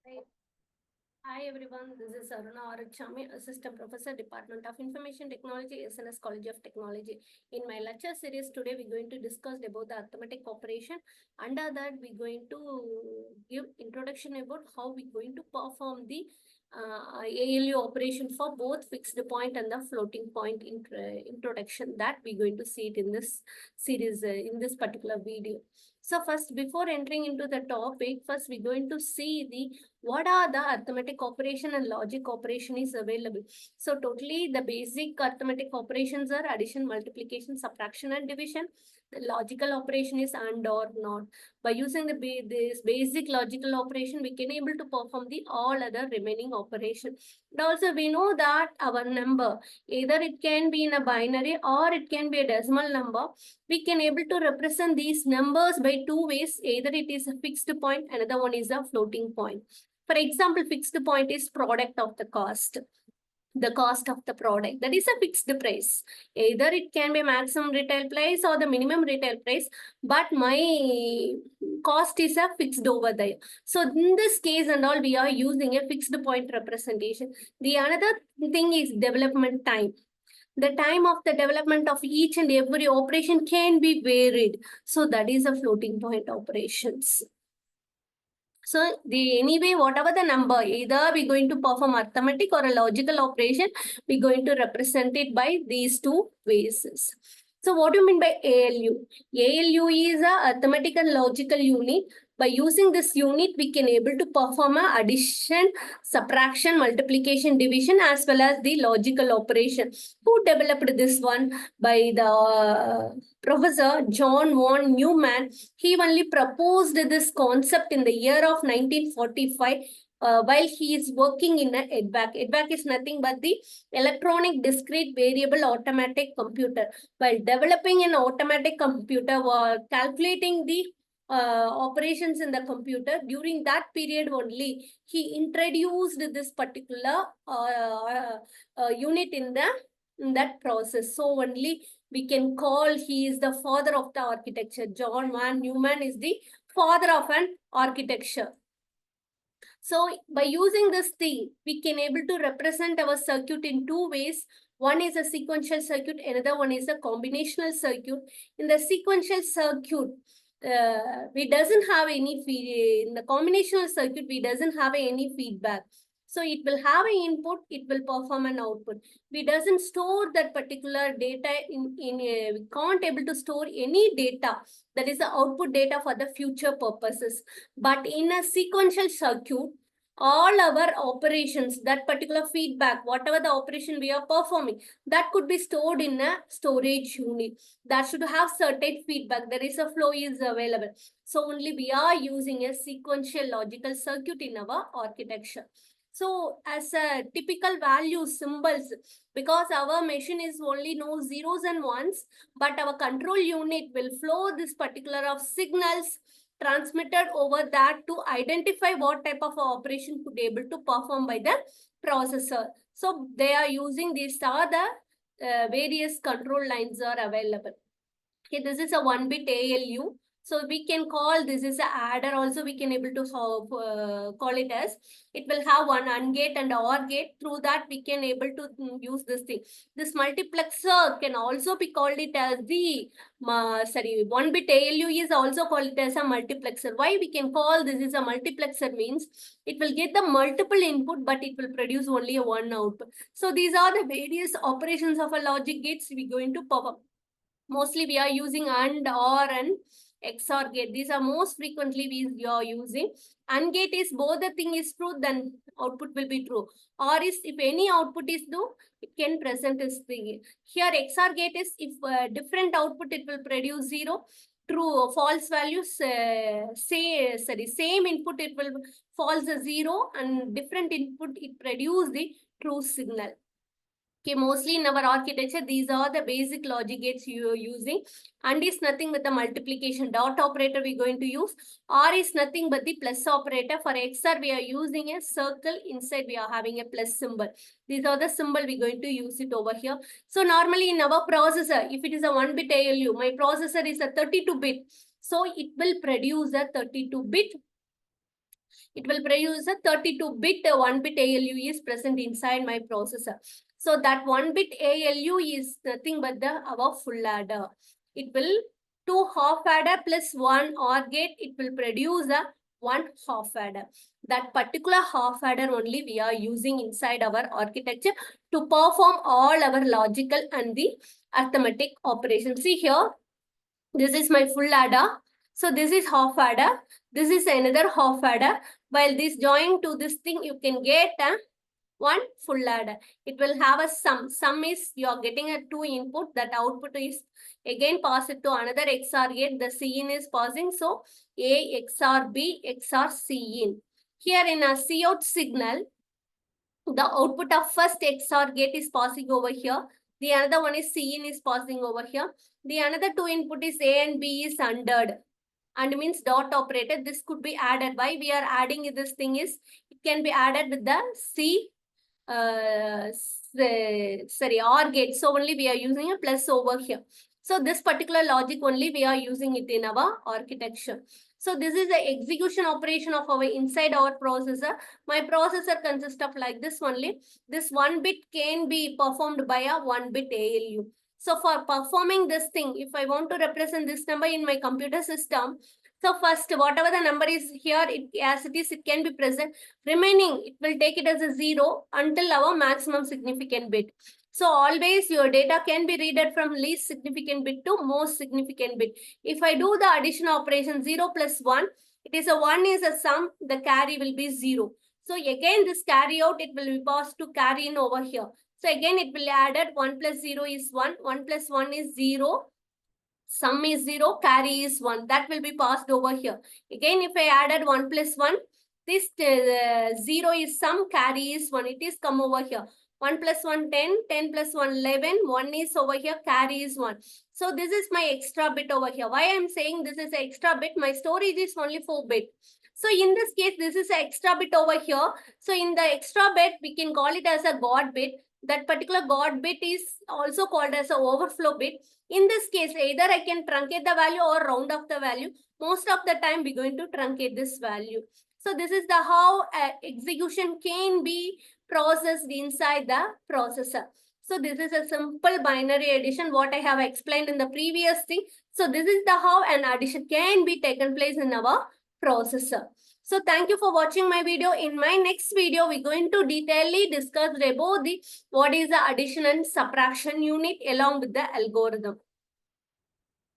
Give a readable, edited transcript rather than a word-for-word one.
Hi. Hi everyone, this is Aruna Arachami, Assistant Professor, Department of Information Technology, SNS College of Technology. In my lecture series today, we're going to discuss about the arithmetic operation. Under that, we're going to give introduction about how we're going to perform the ALU operation for both fixed point and the floating point introduction. That we're going to see it in this series, in this particular video. So first, before entering into the topic, first we're going to see the what are the arithmetic operation and logic operation is available. So totally the basic arithmetic operations are addition, multiplication, subtraction, and division. The logical operation is and or not. By using this basic logical operation, we can able to perform the all other remaining operation. And also we know that our number, either it can be in a binary or it can be a decimal number. We can able to represent these numbers by two ways. Either it is a fixed point, another one is a floating point. For example, fixed point is product of the cost of the product. That is a fixed price. Either it can be maximum retail price or the minimum retail price, but my cost is a fixed over there. So in this case and all, we are using a fixed point representation. The another thing is development time. The time of the development of each and every operation can be varied. So that is a floating point operations. So anyway, whatever the number, either we're going to perform arithmetic or a logical operation, we're going to represent it by these two ways. So what do you mean by ALU? ALU is a arithmetic and logical unit. By using this unit, we can able to perform a addition, subtraction, multiplication, division, as well as the logical operation. Who developed this one? By the Professor John von Neumann. He only proposed this concept in the year of 1945 while he is working in a EDVAC. EDVAC is nothing but the electronic discrete variable automatic computer. While developing an automatic computer or calculating the operations in the computer, during that period only, he introduced this particular unit in that process. So only we can call he is the father of the architecture. John von Neumann is the father of an architecture. So by using this thing, we can able to represent our circuit in two ways. One is a sequential circuit, another one is a combinational circuit. In the sequential circuit, we doesn't have any in the combinational circuit, we doesn't have any feedback. So it will have an input, it will perform an output. We doesn't store that particular data we can't able to store any data that is the output data for the future purposes. But in a sequential circuit, all our operations, that particular feedback, whatever the operation we are performing, that could be stored in a storage unit. That should have certain feedback. There is a flow is available. So only we are using a sequential logical circuit in our architecture. So as a typical value symbols, because our machine is only no zeros and ones, but our control unit will flow this particular of signals transmitted over that to identify what type of operation could be able to perform by the processor. So they are using these are the various control lines are available. Okay, this is a 1-bit ALU. So we can call this is a adder also we can able to call it as. It will have one AND gate and OR gate. Through that we can able to use this thing. This multiplexer can also be called it as the 1-bit ALU is also called it as a multiplexer. Why we can call this is a multiplexer means it will get the multiple input but it will produce only a one output. So these are the various operations of a logic gates we going to perform. Mostly we are using AND, OR and XOR gate. These are most frequently we are using. AND gate is both the thing is true, then output will be true. OR is if any output is true, it can present this thing. Here XOR gate is if different output it will produce 0. True, false values same input it will false 0 and different input it produce the true signal. Okay, mostly in our architecture, these are the basic logic gates you are using. AND is nothing but the multiplication dot operator we're going to use. OR is nothing but the plus operator. For XOR, we are using a circle. Inside, we are having a plus symbol. These are the symbol we're going to use it over here. So normally in our processor, if it is a 1-bit ALU, my processor is a 32-bit. So it will produce a 32-bit It will produce a 32-bit 1-bit ALU is present inside my processor. So that 1-bit ALU is nothing but our full adder. It will 2 half adder plus 1 OR gate. It will produce a 1 half adder. That particular half adder only we are using inside our architecture to perform all our logical and the arithmetic operations. See here, this is my full adder. So this is half adder. This is another half adder. While this join to this thing, you can get one full adder. It will have a sum. Sum is you are getting a 2 input. That output is again pass it to another XOR gate. The Cin is passing. So A XOR B XOR Cin. Here in a Cout signal, the output of first XOR gate is passing over here. The another one is Cin is passing over here. The another 2 input is A and B is UNDEred and means dot operator. This could be added. Why we are adding this thing is it can be added with the OR gate. So only we are using a plus over here. So this particular logic only we are using it in our architecture. So this is the execution operation of our inside our processor. My processor consists of like this only. This 1 bit can be performed by a 1-bit ALU. So for performing this thing, if I want to represent this number in my computer system, so first, whatever the number is here, as it is, it can be present. Remaining, it will take it as a 0 until our maximum significant bit. So always your data can be read from least significant bit to most significant bit. If I do the addition operation 0 plus 1, it is a 1 is a sum, the carry will be 0. So again, this carry out, it will be passed to carry in over here. So again, it will added 1 plus 0 is 1, 1 plus 1 is 0. Sum is 0, carry is 1. That will be passed over here. Again, if I added 1 plus 1, this 0 is sum, carry is 1. It is come over here. 1 plus 1, 10, 10 plus 1, 11, 1 is over here, carry is 1. So this is my extra bit over here. Why I am saying this is an extra bit? My storage is only 4 bit. So in this case, this is an extra bit over here. So in the extra bit, we can call it as a God bit. That particular God bit is also called as an overflow bit. In this case, either I can truncate the value or round off the value. Most of the time, we're going to truncate this value. So this is the how execution can be processed inside the processor. So this is a simple binary addition, what I have explained in the previous thing. So this is the how an addition can be taken place in our processor. So thank you for watching my video. In my next video, we're going to detailedly discuss about what is the addition and subtraction unit along with the algorithm.